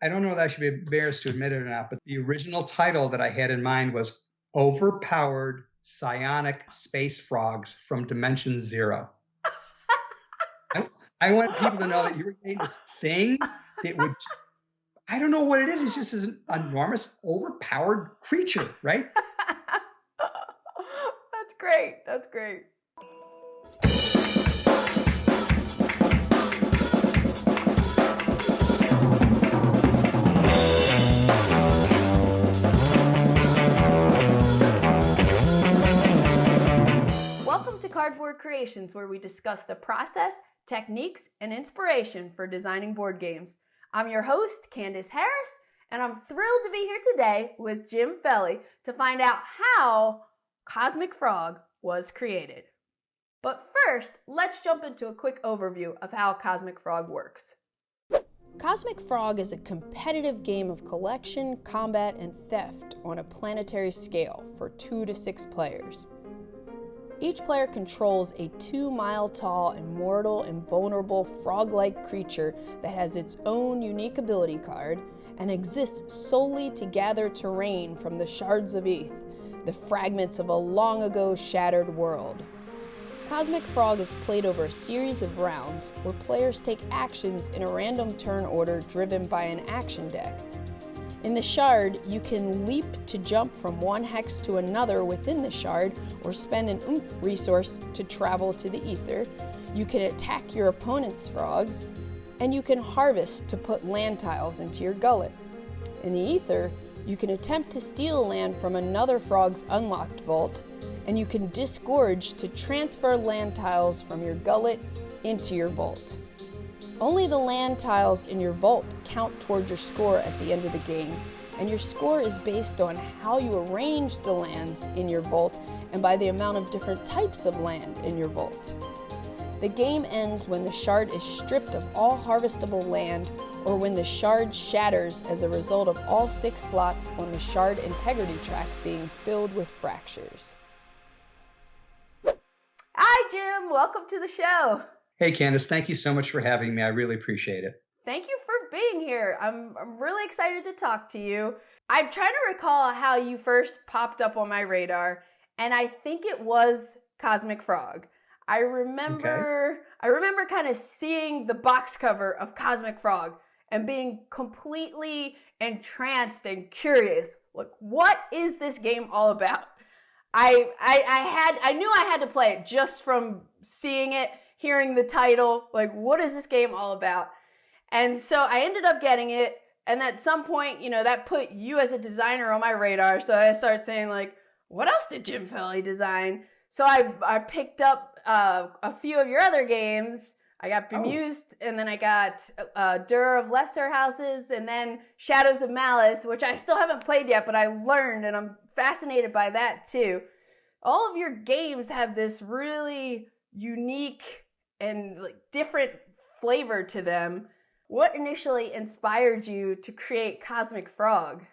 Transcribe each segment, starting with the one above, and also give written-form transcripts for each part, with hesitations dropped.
I don't know whether I should be embarrassed to admit it or not, but the original title that I had in mind was Overpowered Psionic Space Frogs from Dimension Zero. I want people to know that you were getting this thing that would, I don't know what it is. It's just an enormous, overpowered creature, right? That's great. That's great. Welcome to Cardboard Creations, where we discuss the process, techniques, and inspiration for designing board games. I'm your host, Candice Harris, and I'm thrilled to be here today with Jim Felli to find out how Cosmic Frog was created. But first, let's jump into a quick overview of how Cosmic Frog works. Cosmic Frog is a competitive game of collection, combat, and theft on a planetary scale for 2 to 6 players. Each player controls a 2-mile-tall, immortal, and vulnerable frog-like creature that has its own unique ability card and exists solely to gather terrain from the shards of Eth, the fragments of a long-ago shattered world. Cosmic Frog is played over a series of rounds where players take actions in a random turn order driven by an action deck. In the shard, you can leap to jump from one hex to another within the shard or spend an oomph resource to travel to the ether. You can attack your opponent's frogs, and you can harvest to put land tiles into your gullet. In the ether, you can attempt to steal land from another frog's unlocked vault, and you can disgorge to transfer land tiles from your gullet into your vault. Only the land tiles in your vault count toward your score at the end of the game, and your score is based on how you arrange the lands in your vault and by the amount of different types of land in your vault. The game ends when the shard is stripped of all harvestable land or when the shard shatters as a result of all 6 slots on the shard integrity track being filled with fractures. Hi Jim, welcome to the show. Hey, Candice, thank you so much for having me. I really appreciate it. Thank you for being here. I'm really excited to talk to you. I'm trying to recall how you first popped up on my radar, and I think it was Cosmic Frog. I remember kind of seeing the box cover of Cosmic Frog and being completely entranced and curious. Like, what is this game all about? I knew I had to play it just from seeing it, hearing the title, like, what is this game all about? And so I ended up getting it, and at some point, that put you as a designer on my radar, so I started saying, like, what else did Jim Felli design? So I picked up a few of your other games. I got Bemused, and then I got Dur of Lesser Houses, and then Shadows of Malice, which I still haven't played yet, but I learned, and I'm fascinated by that, too. All of your games have this really unique and different flavor to them. What initially inspired you to create Cosmic Frog?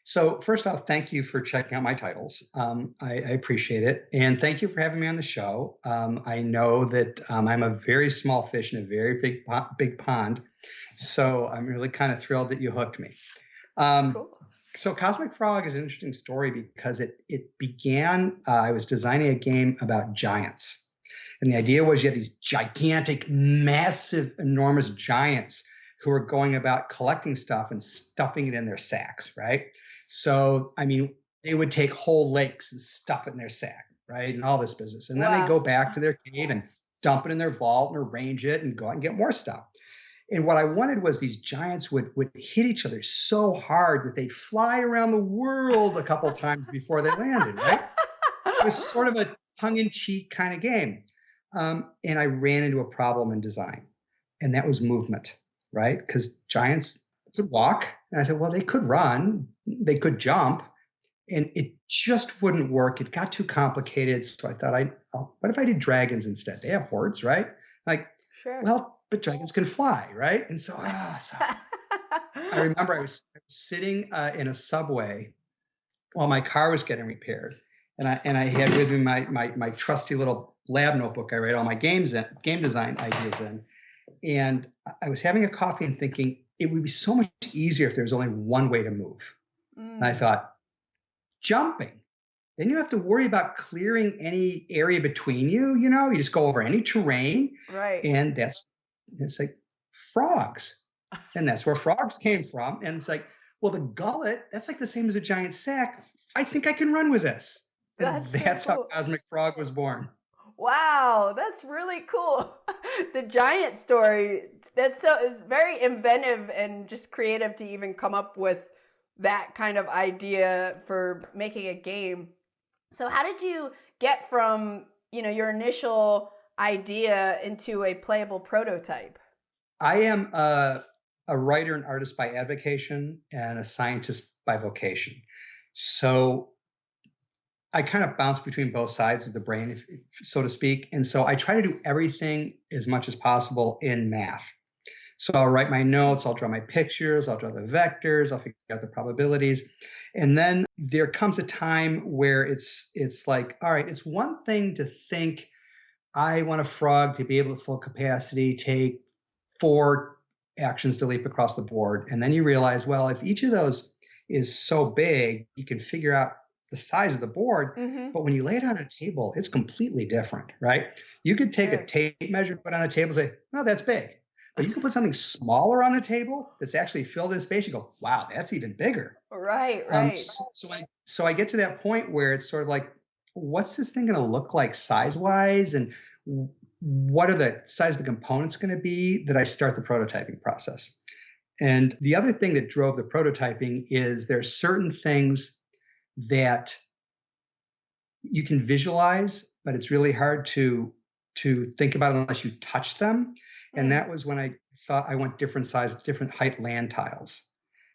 So first off, thank you for checking out my titles. I appreciate it. And thank you for having me on the show. I know that I'm a very small fish in a very big pond. So I'm really kind of thrilled that you hooked me. Cool. So Cosmic Frog is an interesting story because it began, I was designing a game about giants. And the idea was you had these gigantic, massive, enormous giants who were going about collecting stuff and stuffing it in their sacks, right? So, they would take whole lakes and stuff it in their sack, right? And all this business. And then they'd go back to their cave and dump it in their vault and arrange it and go out and get more stuff. And what I wanted was these giants would hit each other so hard that they'd fly around the world a couple times before they landed, right? It was sort of a tongue-in-cheek kind of game. And I ran into a problem in design, and that was movement, right? Because giants could walk, and I said, well, they could run, they could jump, and it just wouldn't work. It got too complicated, so I thought, what if I did dragons instead? They have hordes, right? Sure. Well, but dragons can fly, right? And so, I remember I was sitting in a subway while my car was getting repaired, and I had with me my trusty little lab notebook I write all my game design ideas in. And I was having a coffee and thinking, it would be so much easier if there was only one way to move. And I thought, jumping. Then you don't have to worry about clearing any area between you. You just go over any terrain. Right. And it's like frogs. And that's where frogs came from. And it's like, well, the gullet, that's like the same as a giant sack. I think I can run with this. And that's so how cool. Cosmic Frog was born. Wow, that's really cool. The giant story, it's very inventive and just creative to even come up with that kind of idea for making a game. So how did you get from, your initial idea into a playable prototype? I am a writer and artist by avocation and a scientist by vocation. So I kind of bounce between both sides of the brain, so to speak. And so I try to do everything as much as possible in math. So I'll write my notes, I'll draw my pictures, I'll draw the vectors, I'll figure out the probabilities. And then there comes a time where it's like, all right, it's one thing to think I want a frog to be able to full capacity, take 4 actions to leap across the board. And then you realize, well, if each of those is so big, you can figure out the size of the board. But when you lay it on a table, it's completely different, right? You could take a tape measure, put on a table, say, no, that's big. But you can put something smaller on the table that's actually filled in space. You go, wow, that's even bigger. Right. So I get to that point where it's sort of like, what's this thing going to look like size-wise? And what are the size of the components going to be that I start the prototyping process? And the other thing that drove the prototyping is there's certain things that you can visualize, but it's really hard to think about unless you touch them. And that was when I thought I want different size, different height land tiles.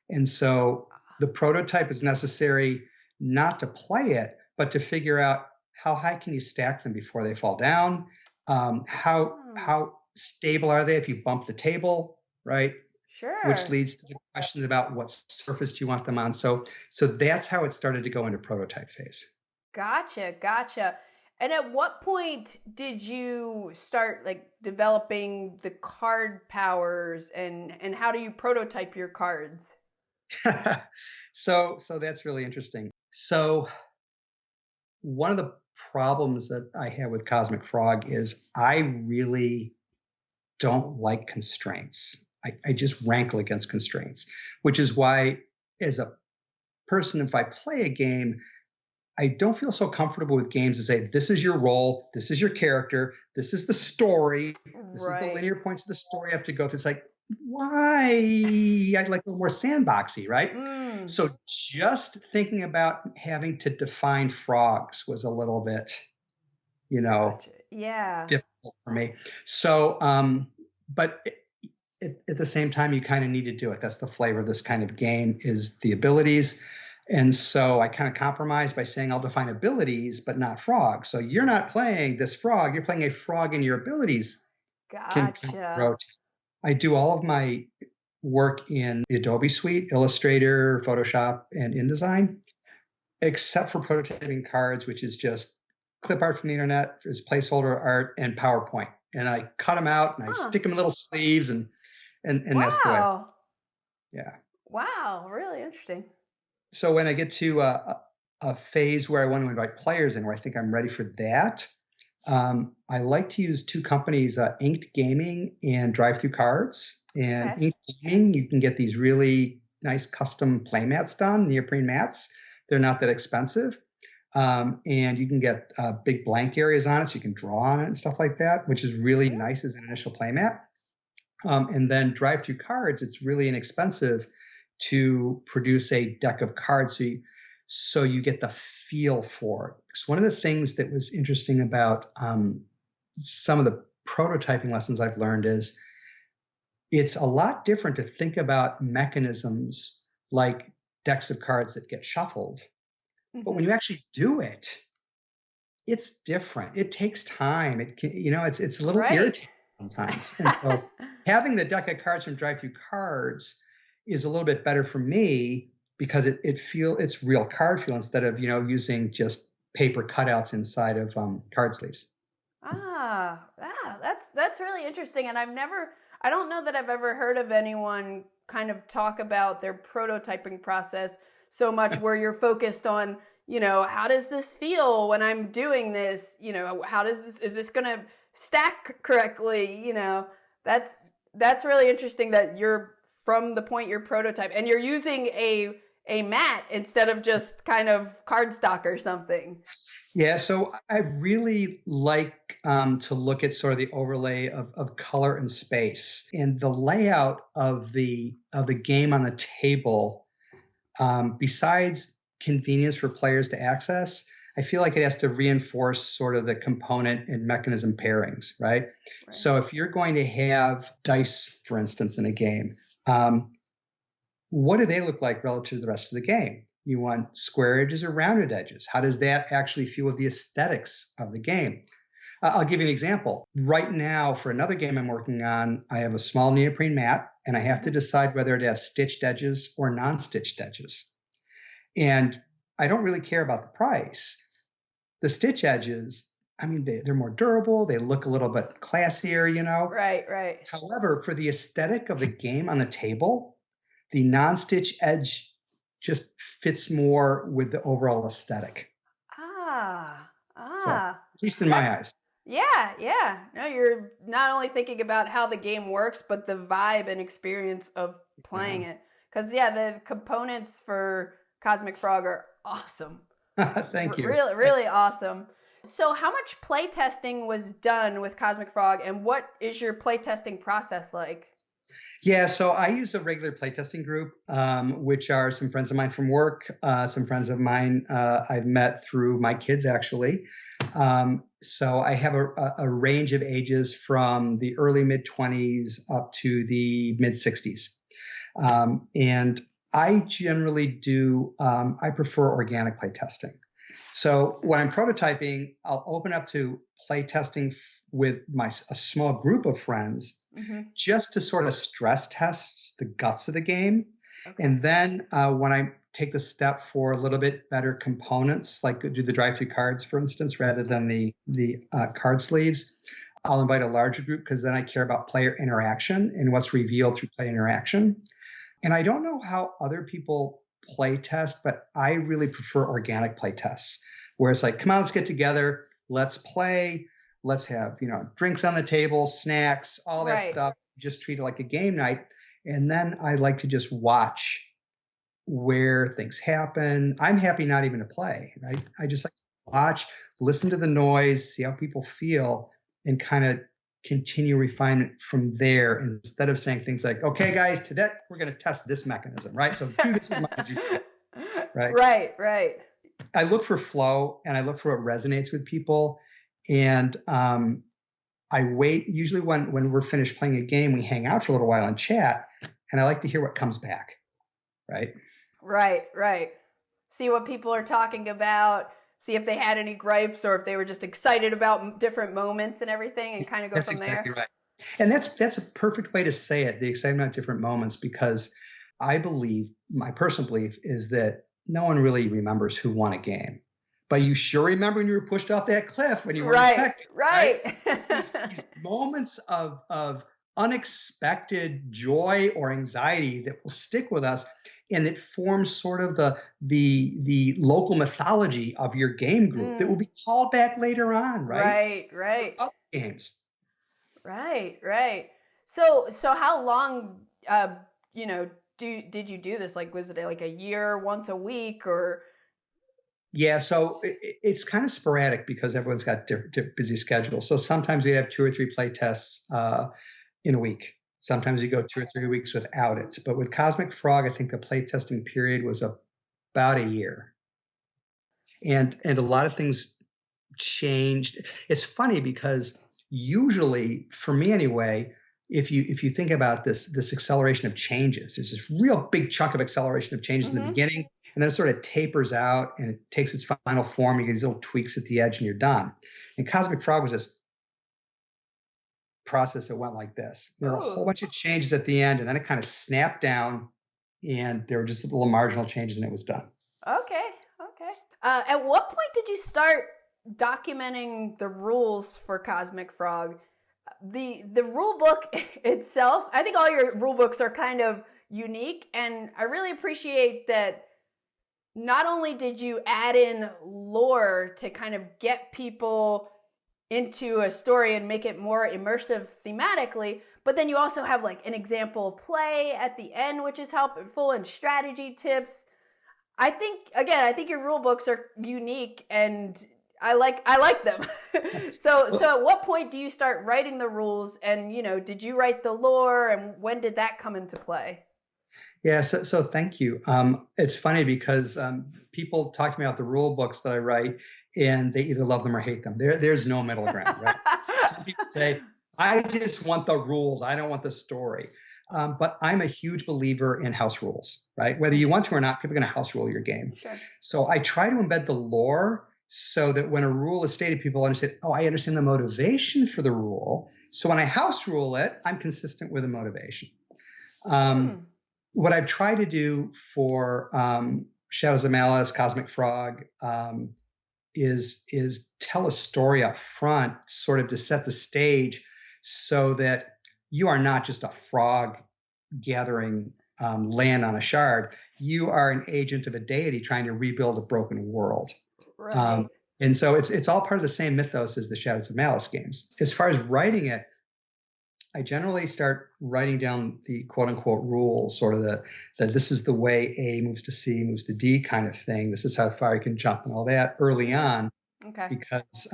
And so the prototype is necessary not to play it, but to figure out how high can you stack them before they fall down? How stable are they if you bump the table, right? Sure. Which leads to the questions about what surface do you want them on. So that's how it started to go into prototype phase. Gotcha. And at what point did you start developing the card powers and how do you prototype your cards? So that's really interesting. So one of the problems that I have with Cosmic Frog is I really don't like constraints. I just rankle against constraints, which is why as a person, if I play a game, I don't feel so comfortable with games to say, this is your role, this is your character, this is the story, this is the linear points of the story I have to go through. It's like, why? I'd like a little more sandboxy, right? So just thinking about having to define frogs was a little bit, difficult for me. So, but at the same time, you kind of need to do it. That's the flavor of this kind of game, is the abilities. And so I kind of compromised by saying I'll define abilities, but not frogs. So you're not playing this frog, you're playing a frog, and your abilities can rotate. I do all of my work in the Adobe suite, Illustrator, Photoshop, and InDesign, except for prototyping cards, which is just clip art from the internet, as placeholder art, and PowerPoint. And I cut them out and I stick them in little sleeves, and that's the way. Yeah. Wow, really interesting. So when I get to a phase where I want to invite players in, where I think I'm ready for that, I like to use 2 companies, Inked Gaming and Drive-Thru Cards. And Inked Gaming, you can get these really nice custom play mats done, neoprene mats. They're not that expensive. And you can get big blank areas on it, so you can draw on it and stuff like that, which is really nice as an initial play mat. And then Drive-Thru Cards, it's really inexpensive to produce a deck of cards so you get the feel for it. Because one of the things that was interesting about some of the prototyping lessons I've learned is it's a lot different to think about mechanisms like decks of cards that get shuffled. But when you actually do it, it's different. It takes time. It's a little irritating sometimes. And so having the deck of cards from Drive-Thru Cards is a little bit better for me because it's real card feel instead of using just paper cutouts inside of card sleeves. That's really interesting, and I've I don't know that I've ever heard of anyone kind of talk about their prototyping process so much where you're focused on, how does this feel when I'm doing this? Is this going to stack correctly? That's really interesting that you're from the point you're prototype and you're using a mat instead of just kind of cardstock or something. Yeah, so I really like to look at sort of the overlay of color and space and the layout of the game on the table. Besides convenience for players to access, I feel like it has to reinforce sort of the component and mechanism pairings, right? So if you're going to have dice, for instance, in a game, what do they look like relative to the rest of the game? You want square edges or rounded edges? How does that actually feel with the aesthetics of the game? I'll give you an example. Right now, for another game I'm working on, I have a small neoprene mat, and I have to decide whether to have stitched edges or non-stitched edges. And I don't really care about the price. The stitch edges, I mean, they're more durable. They look a little bit classier, Right. However, for the aesthetic of the game on the table, the non-stitch edge just fits more with the overall aesthetic. So, at least in my eyes. Yeah. No, you're not only thinking about how the game works, but the vibe and experience of playing it. Because, the components for Cosmic Frog are awesome. Thank you. Really, really awesome. So how much play testing was done with Cosmic Frog, and what is your play testing process like? Yeah, so I use a regular playtesting group, which are some friends of mine from work, some friends of mine I've met through my kids, actually. So I have a range of ages from the early mid-20s up to the mid-60s. And I generally I prefer organic playtesting. So when I'm prototyping, I'll open up to playtesting with a small group of friends, just to sort of stress test the guts of the game. Okay. And then when I take the step for a little bit better components, like do the drive-through cards, for instance, rather than the card sleeves, I'll invite a larger group because then I care about player interaction and what's revealed through player interaction. And I don't know how other people play test, but I really prefer organic play tests, where it's like, come on, let's get together, let's play. Let's have, drinks on the table, snacks, all that stuff. Just treat it like a game night. And then I like to just watch where things happen. I'm happy not even to play, right? I just like to watch, listen to the noise, see how people feel, and kind of continue refinement from there instead of saying things like, okay, guys, today we're going to test this mechanism, right? So do this as much as you can, right? Right. I look for flow and I look for what resonates with people. And I wait, usually when we're finished playing a game, we hang out for a little while and chat, and I like to hear what comes back, right? Right. See what people are talking about, see if they had any gripes or if they were just excited about different moments and everything, and kind of go from there. That's exactly right. And that's a perfect way to say it, the excitement about different moments, because my personal belief is that no one really remembers who won a game. But you sure remember when you were pushed off that cliff when you were infected, right? These moments of unexpected joy or anxiety that will stick with us, and it forms sort of the local mythology of your game group that will be called back later on, right? Right. Other games. Right. So how long, did you do this? Like, was it like a year, once a week, or? Yeah, so it's kind of sporadic because everyone's got different busy schedules. So sometimes we have 2 or 3 play tests in a week. Sometimes you go 2 or 3 weeks without it. But with Cosmic Frog, I think the play testing period was about a year. And a lot of things changed. It's funny because usually, for me anyway, if you think about this acceleration of changes, there's this real big chunk of acceleration of changes in the beginning. And then it sort of tapers out and it takes its final form. You get these little tweaks at the edge and you're done. And Cosmic Frog was this process that went like this. There were a whole bunch of changes at the end, and then it kind of snapped down, and there were just little marginal changes, and it was done. Okay. At what point did you start documenting the rules for Cosmic Frog? The rule book itself, I think all your rule books are kind of unique, and I really appreciate that not only did you add in lore to kind of get people into a story and make it more immersive thematically, but then you also have like an example play at the end, which is helpful, and strategy tips. I think your rule books are unique, and I like them. So at what point do you start writing the rules, and did you write the lore, and when did that come into play? Yeah, so thank you. It's funny because people talk to me about the rule books that I write, and they either love them or hate them. There's no middle ground, right? Some people say, I just want the rules. I don't want the story. But I'm a huge believer in house rules, right? Whether you want to or not, people are going to house rule your game. Sure. So I try to embed the lore so that when a rule is stated, people understand, oh, I understand the motivation for the rule. So when I house rule it, I'm consistent with the motivation. What I've tried to do for Shadows of Malice, Cosmic Frog, is tell a story up front, sort of to set the stage so that you are not just a frog gathering land on a shard. You are an agent of a deity trying to rebuild a broken world. Right. And so it's all part of the same mythos as the Shadows of Malice games. As far as writing it, I generally start writing down the quote unquote rules, sort of that this is the way A moves to C, moves to D kind of thing. This is how far you can jump and all that early on. Okay. Because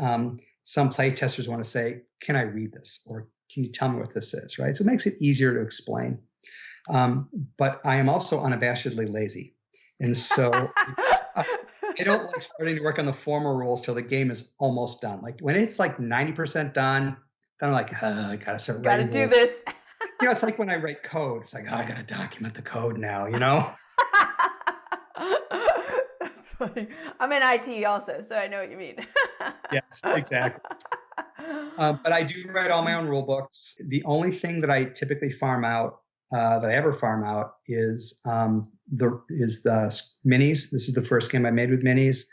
some play testers want to say, can I read this? Or can you tell me what this is, right? So it makes it easier to explain. But I am also unabashedly lazy. And so I don't like starting to work on the formal rules till the game is almost done. Like when it's like 90% done, then I'm like, I gotta start writing. Gotta do this. It's like when I write code. It's like, I gotta document the code now, That's funny. I'm in IT also, so I know what you mean. Yes, exactly. But I do write all my own rule books. The only thing that I typically farm out, that I ever farm out, is the minis. This is the first game I made with minis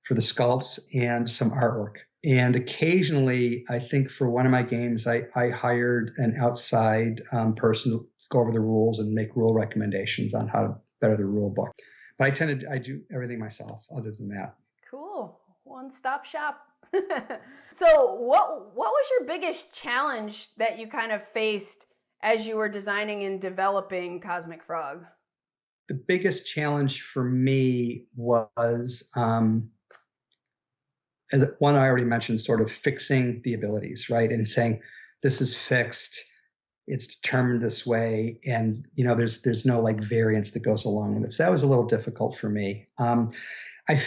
for the sculpts and some artwork. And occasionally, I think for one of my games, I hired an outside person to go over the rules and make rule recommendations on how to better the rule book. But I do everything myself other than that. Cool. One-stop shop. So what was your biggest challenge that you kind of faced as you were designing and developing Cosmic Frog? The biggest challenge for me was as one I already mentioned, sort of fixing the abilities, right? And saying, this is fixed, it's determined this way, and there's no like variance that goes along with it. So that was a little difficult for me. I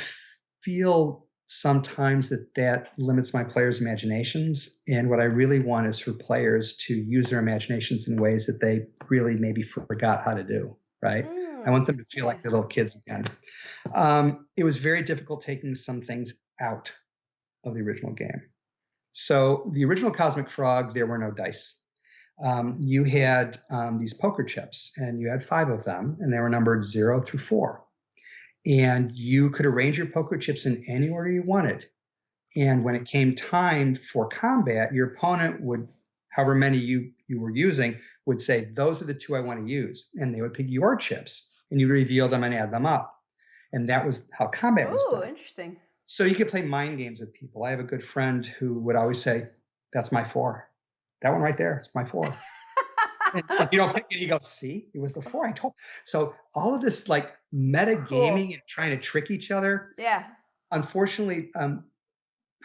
feel sometimes that limits my players' imaginations, and what I really want is for players to use their imaginations in ways that they really maybe forgot how to do, right? I want them to feel like they're little kids again. It was very difficult taking some things out of the original game. So the original Cosmic Frog, there were no dice. You had these poker chips, and you had 5 of them, and they were numbered 0 through 4. And you could arrange your poker chips in any order you wanted. And when it came time for combat, your opponent would, however many you were using, would say, those are the 2 I want to use. And they would pick your chips, and you reveal them and add them up. And that was how combat was done. Oh, interesting. So you could play mind games with people. I have a good friend who would always say, that's my 4. That one right there, it's my 4. and you don't pick it, you go, see, it was the 4 I told. So all of this like meta gaming and trying to trick each other. Yeah. Unfortunately,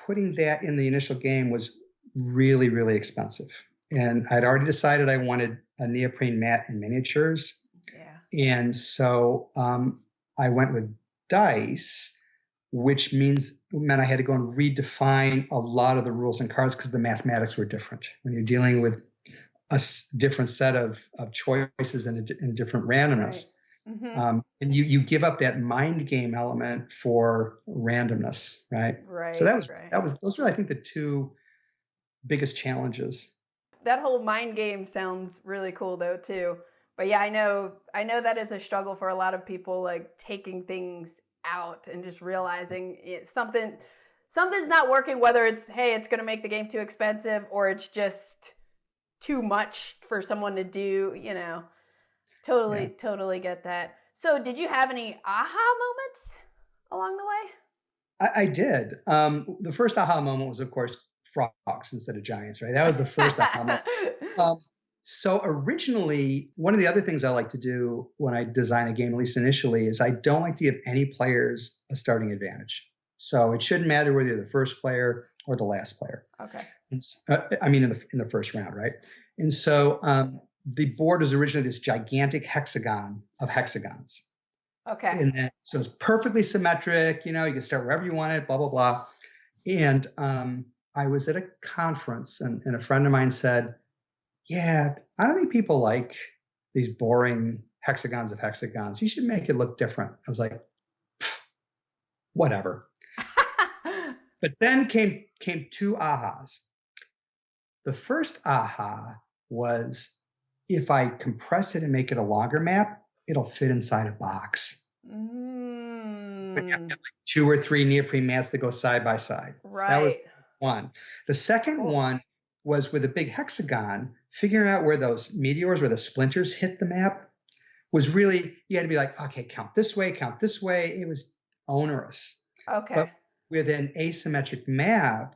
putting that in the initial game was really, really expensive. And I'd already decided I wanted a neoprene mat and miniatures. Yeah. And so I went with dice, which meant I had to go and redefine a lot of the rules and cards because the mathematics were different. When you're dealing with a different set of choices and different randomness. Right. Mm-hmm. And you give up that mind game element for randomness, right? Right. So those were, I think, the 2 biggest challenges. That whole mind game sounds really cool though too. But yeah, I know that is a struggle for a lot of people, like taking things out and just realizing something something's not working, whether it's, hey, it's going to make the game too expensive, or it's just too much for someone to do, totally get that. So did you have any aha moments along the way? I did. The first aha moment was, of course, frogs instead of giants, right? That was the first aha moment. So originally, one of the other things I like to do when I design a game, at least initially, is I don't like to give any players a starting advantage. So it shouldn't matter whether you're the first player or the last player. Okay. In the first round, right? And so the board was originally this gigantic hexagon of hexagons. Okay. And then, so it's perfectly symmetric. You can start wherever you want it, blah, blah, blah. And I was at a conference and a friend of mine said, yeah, I don't think people like these boring hexagons of hexagons. You should make it look different. I was like, whatever. But then came two ahas. The first aha was, if I compress it and make it a longer map, it'll fit inside a box. But you have to have like 2 or 3 neoprene mats that go side by side. Right. That was one. The second one was with a big hexagon, figuring out where those meteors, where the splinters hit the map, was really, you had to be like, okay, count this way. It was onerous. Okay. But with an asymmetric map,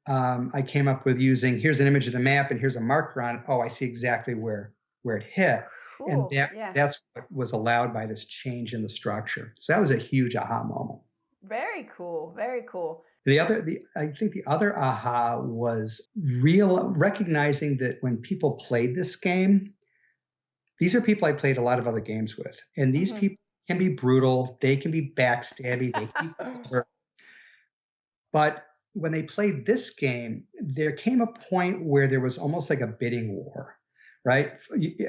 I came up with using, here's an image of the map and here's a marker on it. Oh, I see exactly where it hit. Cool. And that's what was allowed by this change in the structure. So that was a huge aha moment. Very cool. Very cool. I think the other aha was recognizing that when people played this game, these are people I played a lot of other games with. And these people can be brutal. They can be backstabby. They can be clever. But when they played this game, there came a point where there was almost like a bidding war, right?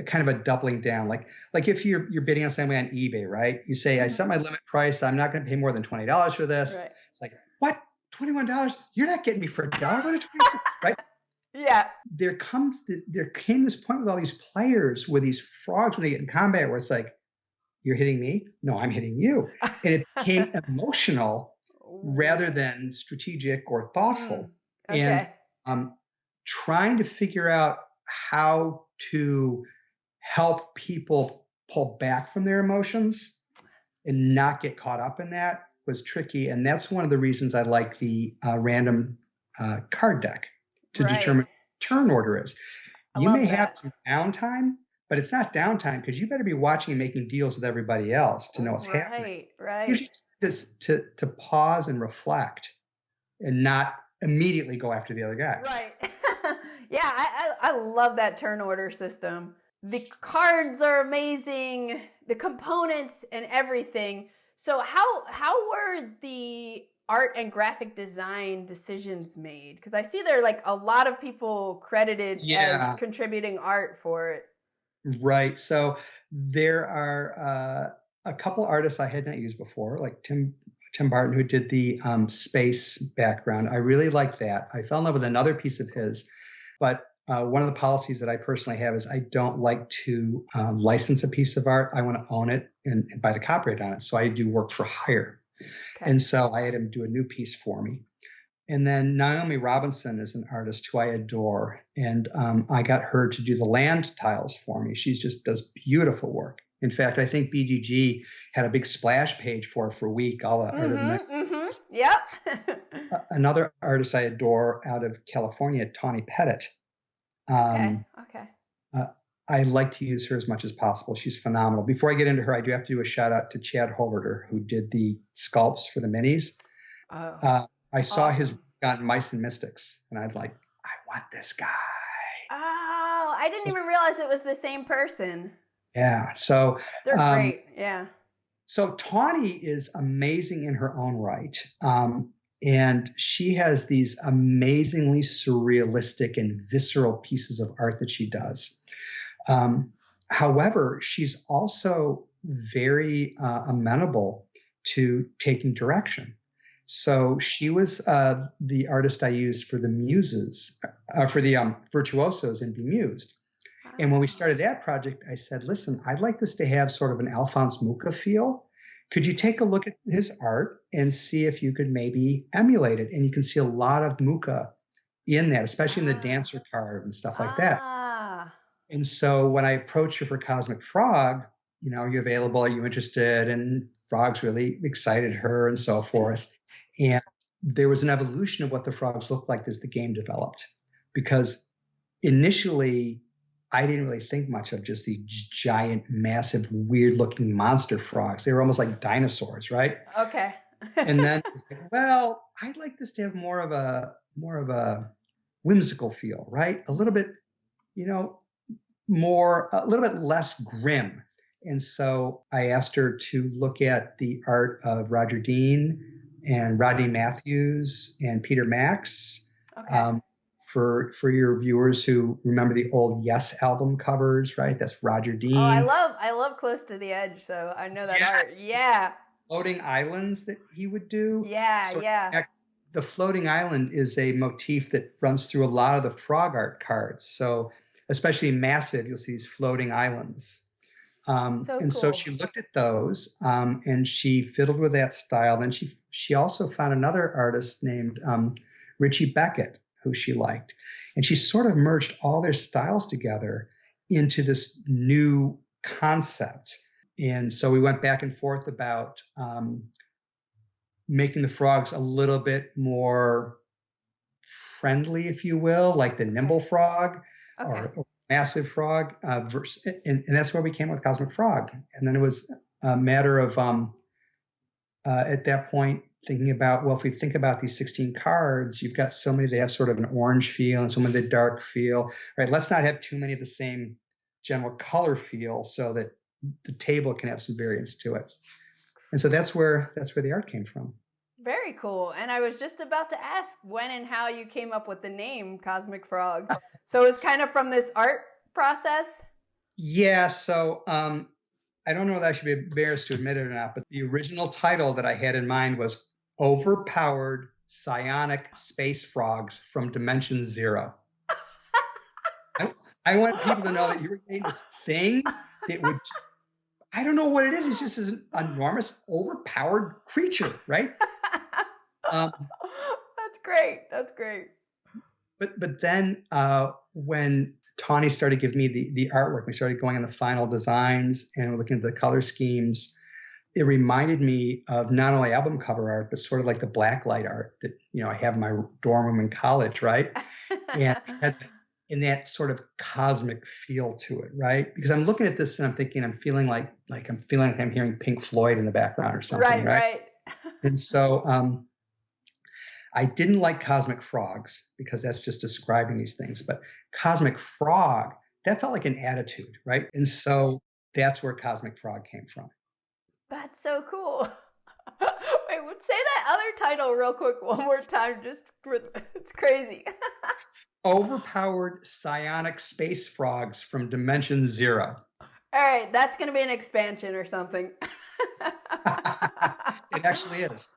Kind of a doubling down. Like if you're bidding on something on eBay, right? You say, I set my limit price. I'm not going to pay more than $20 for this. Right. It's like, what? $21? You're not getting me for $1. Go to $22, right? Yeah. There came this point with all these players, with these frogs when they get in combat, where it's like, you're hitting me? No, I'm hitting you. And it became emotional rather than strategic or thoughtful. Okay. And trying to figure out how to help people pull back from their emotions and not get caught up in that was tricky. And that's one of the reasons I like the random card deck to determine what turn order is. You may have some downtime, but it's not downtime because you better be watching and making deals with everybody else to know what's happening. Right. Usually it's to pause and reflect and not immediately go after the other guy. Right. Yeah, I love that turn order system. The cards are amazing, the components and everything. So how were the art and graphic design decisions made? Because I see there are like a lot of people credited as contributing art for it. Right. So there are a couple artists I had not used before, like Tim Barton, who did the space background. I really like that. I fell in love with another piece of his, but one of the policies that I personally have is I don't like to license a piece of art. I want to own it and buy the copyright on it. So I do work for hire. Okay. And so I had him do a new piece for me. And then Naomi Robinson is an artist who I adore. And I got her to do the land tiles for me. She just does beautiful work. In fact, I think BGG had a big splash page for a week. All the art of the Yep. Another artist I adore out of California, Tawny Pettit. Okay. I like to use her as much as possible. She's phenomenal. Before I get into her, I do have to do a shout out to Chad Holverter, who did the sculpts for the minis. I saw his work on Mice and Mystics, and I'd like, I want this guy. Oh, I didn't even realize it was the same person. Yeah. So they're great. Yeah. So Tawny is amazing in her own right. And she has these amazingly surrealistic and visceral pieces of art that she does. However, she's also very amenable to taking direction. So she was the artist I used for the muses, for the virtuosos in Bemused. And when we started that project, I said, listen, I'd like this to have sort of an Alphonse Mucha feel. Could you take a look at his art and see if you could maybe emulate it? And you can see a lot of Muka in that, especially in the dancer card and stuff like that. Ah. And so when I approached her for Cosmic Frog, are you available? Are you interested? And frogs really excited her and so forth. And there was an evolution of what the frogs looked like as the game developed. Because initially, I didn't really think much of just these giant, massive, weird-looking monster frogs. They were almost like dinosaurs, right? Okay. And then it's like, well, I'd like this to have more of a whimsical feel, right? A little bit, a little bit less grim. And so I asked her to look at the art of Roger Dean and Rodney Matthews and Peter Max. Okay. For your viewers who remember the old Yes album covers, right? That's Roger Dean. Oh, I love Close to the Edge, so I know that art. Yeah. Floating islands that he would do. Yeah, yeah. The floating island is a motif that runs through a lot of the frog art cards. So especially Massive, you'll see these floating islands. So she looked at those and she fiddled with that style. Then she also found another artist named Richie Beckett, who she liked. And she sort of merged all their styles together into this new concept. And so we went back and forth about making the frogs a little bit more friendly, if you will, like the nimble frog or massive frog. And that's where we came with Cosmic Frog. And then it was a matter of, at that point, thinking about, well, if we think about these 16 cards, you've got so many that have sort of an orange feel and some of the dark feel, right? Let's not have too many of the same general color feel so that the table can have some variance to it. And so that's where the art came from. Very cool. And I was just about to ask when and how you came up with the name Cosmic Frog. So it's kind of from this art process? Yeah. So I don't know that I should be embarrassed to admit it or not, but the original title that I had in mind was Overpowered Psionic Space Frogs from Dimension Zero. I want people to know that you were getting this thing that would, I don't know what it is. It's just an enormous, overpowered creature, right? That's great. That's great. But then when Tawny started giving me the artwork, we started going on the final designs and looking at the color schemes. It reminded me of not only album cover art, but sort of like the blacklight art that, I have in my dorm room in college, right? And it had in that sort of cosmic feel to it, right? Because I'm looking at this and I'm thinking, I'm feeling like I'm hearing Pink Floyd in the background or something, right? And so I didn't like Cosmic Frogs because that's just describing these things, but Cosmic Frog, that felt like an attitude, right? And so that's where Cosmic Frog came from. That's so cool. Wait, say that other title real quick one more time. It's crazy. Overpowered psionic space frogs from Dimension Zero. All right, that's going to be an expansion or something. It actually is.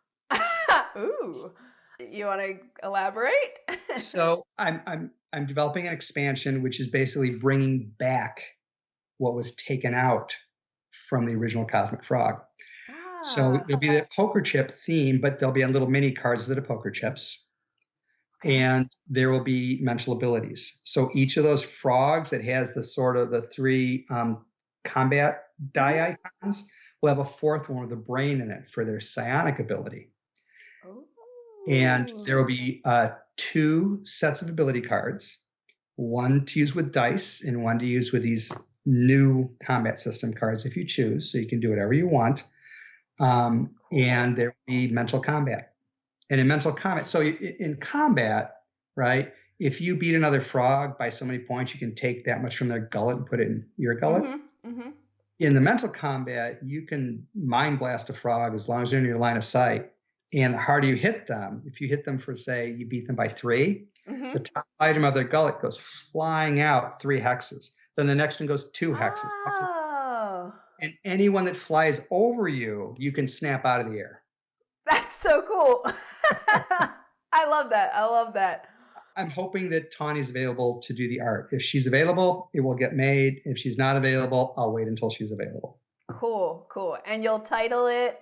Ooh. You want to elaborate? So I'm developing an expansion, which is basically bringing back what was taken out from the original Cosmic Frog. So it'll be the poker chip theme, but there'll be little mini cards that are poker chips. And there will be mental abilities. So each of those frogs that has the three combat die icons will have a fourth one with a brain in it for their psionic ability. And there will be 2 sets of ability cards, one to use with dice and one to use with these new combat system cards if you choose. So you can do whatever you want. And there will be mental combat. And in mental combat, so in combat, right, if you beat another frog by so many points, you can take that much from their gullet and put it in your gullet. Mm-hmm, mm-hmm. In the mental combat, you can mind blast a frog as long as they're in your line of sight. And the harder you hit them, if you hit them for, say, you beat them by 3, the top item of their gullet goes flying out 3 hexes. Then the next one goes 2 hexes. Oh. And anyone that flies over you, you can snap out of the air. That's so cool. I love that. I'm hoping that Tawny's available to do the art. If she's available, it will get made. If she's not available, I'll wait until she's available. Cool. And you'll title it?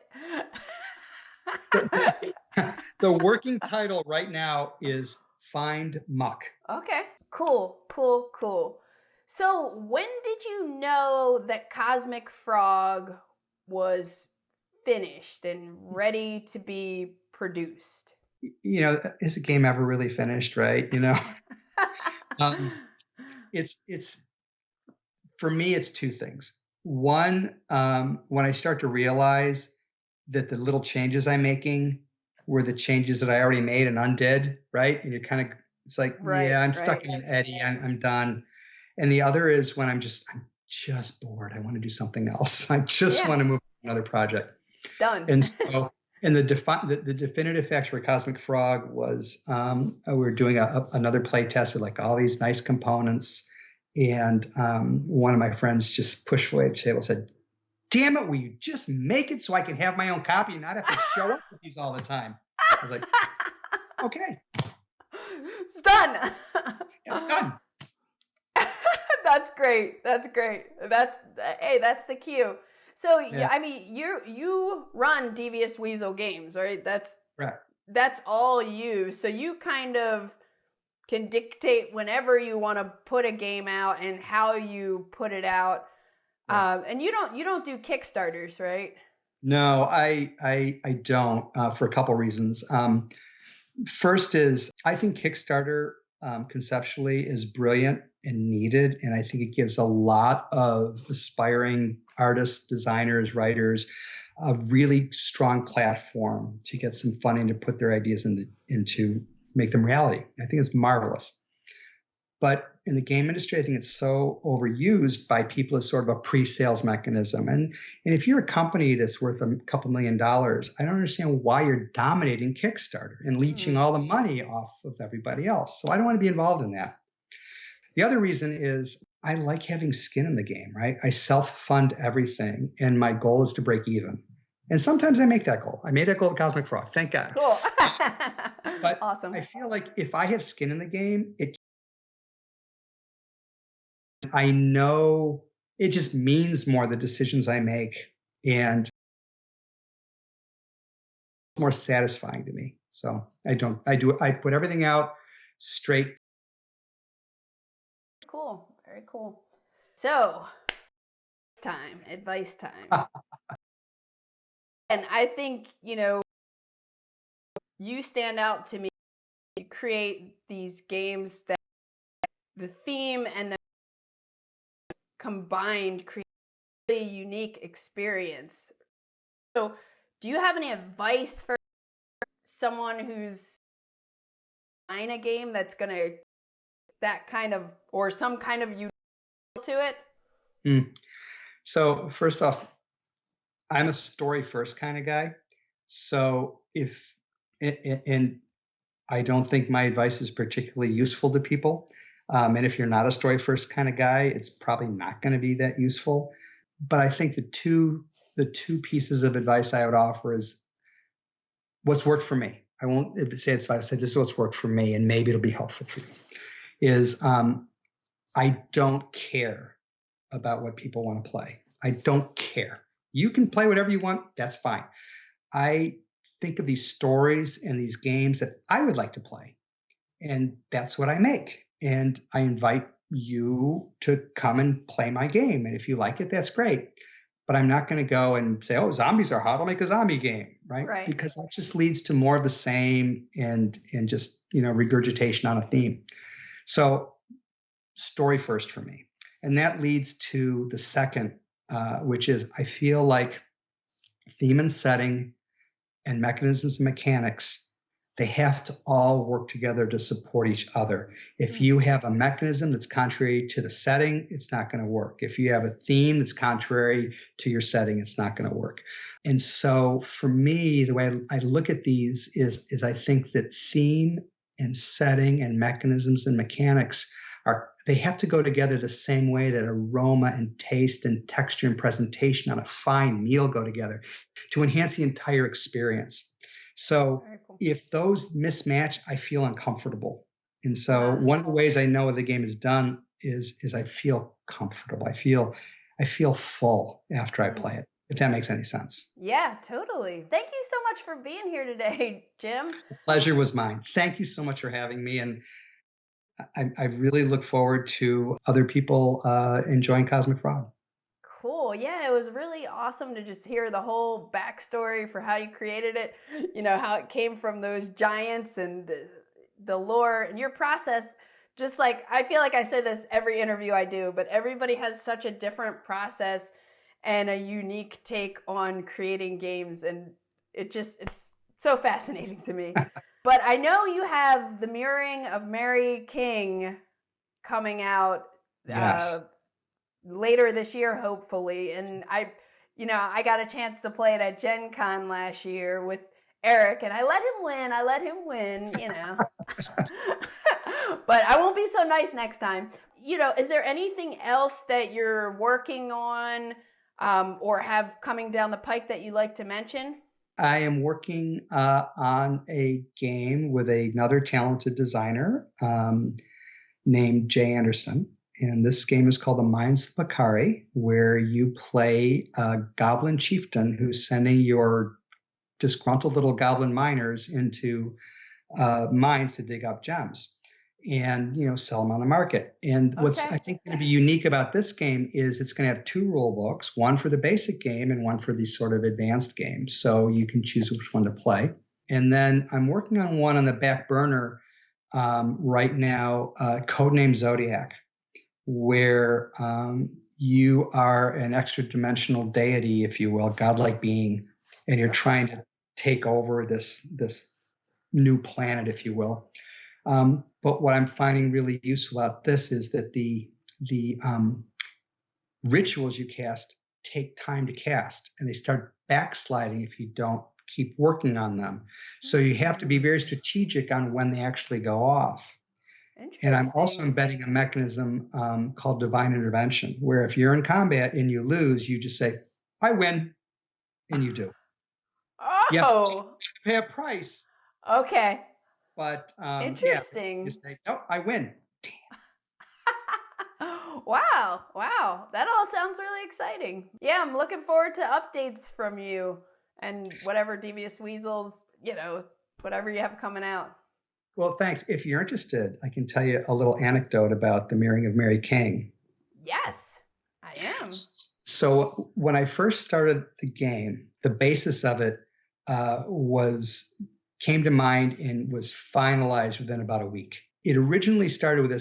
The working title right now is Find Muck. Okay, cool, cool, cool. So when did you know that Cosmic Frog was finished and ready to be produced? Is a game ever really finished, right? It's for me, it's two things. One, when I start to realize that the little changes I'm making were the changes that I already made and undid, right? And it's like, Right, yeah, I'm right. stuck in an eddy. I'm done. And the other is when I'm just bored. I want to do something else. I just want to move to another project. Done. And so, and the definitive factor for Cosmic Frog was we were doing another play test with like all these nice components. And one of my friends just pushed away the table and said, "Damn it, will you just make it so I can have my own copy and not have to show up with these all the time?" I was like, okay. It's done. Yeah, done. That's great. That's great. That's the cue. So yeah. I mean, you run Devious Weasel Games, right? That's all you. So you kind of can dictate whenever you want to put a game out and how you put it out. Right. And you don't do Kickstarters, right? No, I don't for a couple reasons. First is I think Kickstarter conceptually is brilliant and needed, and I think it gives a lot of aspiring artists, designers, writers a really strong platform to get some funding to put their ideas into make them reality. I think it's marvelous. But in the game industry, I think it's so overused by people as sort of a pre-sales mechanism. And if you're a company that's worth a couple $1 million, I don't understand why you're dominating Kickstarter and leeching all the money off of everybody else. So I don't want to be involved in that. The other reason is I like having skin in the game, right? I self-fund everything, and my goal is to break even. And sometimes I make that goal. I made that goal at Cosmic Frog, thank God. Cool. But awesome. I feel like if I have skin in the game, I know it just means more the decisions I make and more satisfying to me. So I put everything out straight. Cool. Very cool. So advice time. And I think, you stand out to me. You create these games that the theme and the combined create a really unique experience. So do you have any advice for someone who's design a game that's going to that kind of or some kind of unique to it? So first off, I'm a story first kind of guy. So and I don't think my advice is particularly useful to people. And if you're not a story first kind of guy, it's probably not going to be that useful. But I think the two pieces of advice I would offer is what's worked for me. I won't say it's advice. I say this is what's worked for me, and maybe it'll be helpful for you. Is I don't care about what people want to play. I don't care. You can play whatever you want. That's fine. I think of these stories and these games that I would like to play, and that's what I make. And I invite you to come and play my game. And if you like it, that's great. But I'm not going to go and say, "Oh, zombies are hot. I'll make a zombie game," right? Because that just leads to more of the same and just regurgitation on a theme. So story first for me. And that leads to the second, which is I feel like theme and setting and mechanisms and mechanics, they have to all work together to support each other. If you have a mechanism that's contrary to the setting, it's not going to work. If you have a theme that's contrary to your setting, it's not going to work. And so for me, the way I look at these is I think that theme and setting and mechanisms and mechanics they have to go together the same way that aroma and taste and texture and presentation on a fine meal go together to enhance the entire experience. So cool. If those mismatch, I feel uncomfortable. And so one of the ways I know the game is done is I feel comfortable. I feel full after I play it. if that makes any sense. Yeah, totally. Thank you so much for being here today, Jim. The pleasure was mine. Thank you so much for having me. And I really look forward to other people enjoying Cosmic Frog. Cool. Yeah, it was really awesome to just hear the whole backstory for how you created it, how it came from those giants and the lore and your process. Just like, I feel like I say this every interview I do, but everybody has such a different process and a unique take on creating games. And it's so fascinating to me. But I know you have The Mirroring of Mary King coming out Yes. Later this year, hopefully. And I got a chance to play it at Gen Con last year with Eric, and I let him win, But I won't be so nice next time. Is there anything else that you're working on or have coming down the pike that you'd like to mention? I am working on a game with another talented designer named Jay Anderson. And this game is called The Mines of Bakari, where you play a goblin chieftain who's sending your disgruntled little goblin miners into mines to dig up gems and, sell them on the market. And what's I think going to be unique about this game is it's going to have 2 rule books, one for the basic game and one for the sort of advanced game. So you can choose which one to play. And then I'm working on one on the back burner right now, codenamed Zodiac, where you are an extra dimensional deity, if you will, godlike being, and you're trying to take over this new planet, if you will. But what I'm finding really useful about this is that the rituals you cast take time to cast, and they start backsliding if you don't keep working on them. So you have to be very strategic on when they actually go off. And I'm also embedding a mechanism called divine intervention, where if you're in combat and you lose, you just say, I win, and you do. Oh! You have to pay a price. Okay. But interesting. Yeah, you say, nope, I win. Wow. That all sounds really exciting. Yeah, I'm looking forward to updates from you and whatever Devious Weasels, whatever you have coming out. Well, thanks. If you're interested, I can tell you a little anecdote about The Mirroring of Mary King. Yes, I am. So when I first started the game, the basis of it came to mind and was finalized within about a week. It originally started with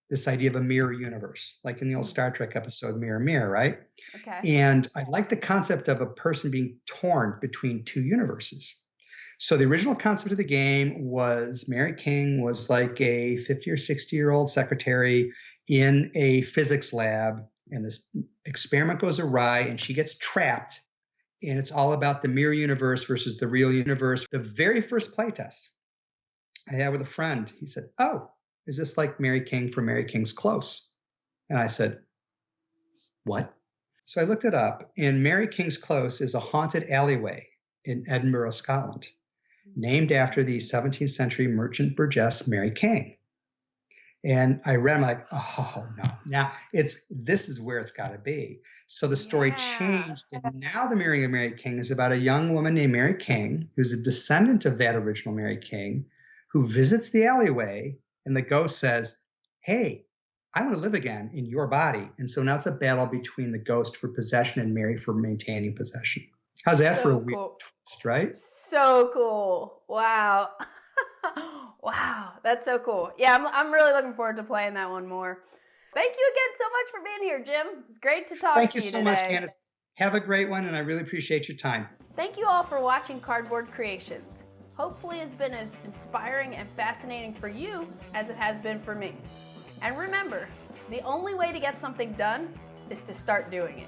this idea of a mirror universe, like in the old Star Trek episode Mirror, Mirror, right? Okay. And I like the concept of a person being torn between 2 universes. So the original concept of the game was Mary King was like a 50 or 60-year-old secretary in a physics lab, and this experiment goes awry and she gets trapped, and it's all about the mirror universe versus the real universe. The very first playtest I had with a friend, he said, oh, is this like Mary King from Mary King's Close? And I said, what? So I looked it up, and Mary King's Close is a haunted alleyway in Edinburgh, Scotland, named after the 17th century merchant burgess Mary King. And I read, I'm like, oh no, now this is where it's got to be. So the story changed, and now The Mirroring of Mary King is about a young woman named Mary King, who's a descendant of that original Mary King, who visits the alleyway, and the ghost says, hey, I want to live again in your body. And so now it's a battle between the ghost for possession and Mary for maintaining possession. How's that for a weird twist, right? So cool. Wow. Wow, that's so cool. Yeah, I'm really looking forward to playing that one more. Thank you again so much for being here, Jim. It's great to talk to you today. Thank you so much, Candice. Have a great one, and I really appreciate your time. Thank you all for watching Cardboard Creations. Hopefully it's been as inspiring and fascinating for you as it has been for me. And remember, the only way to get something done is to start doing it.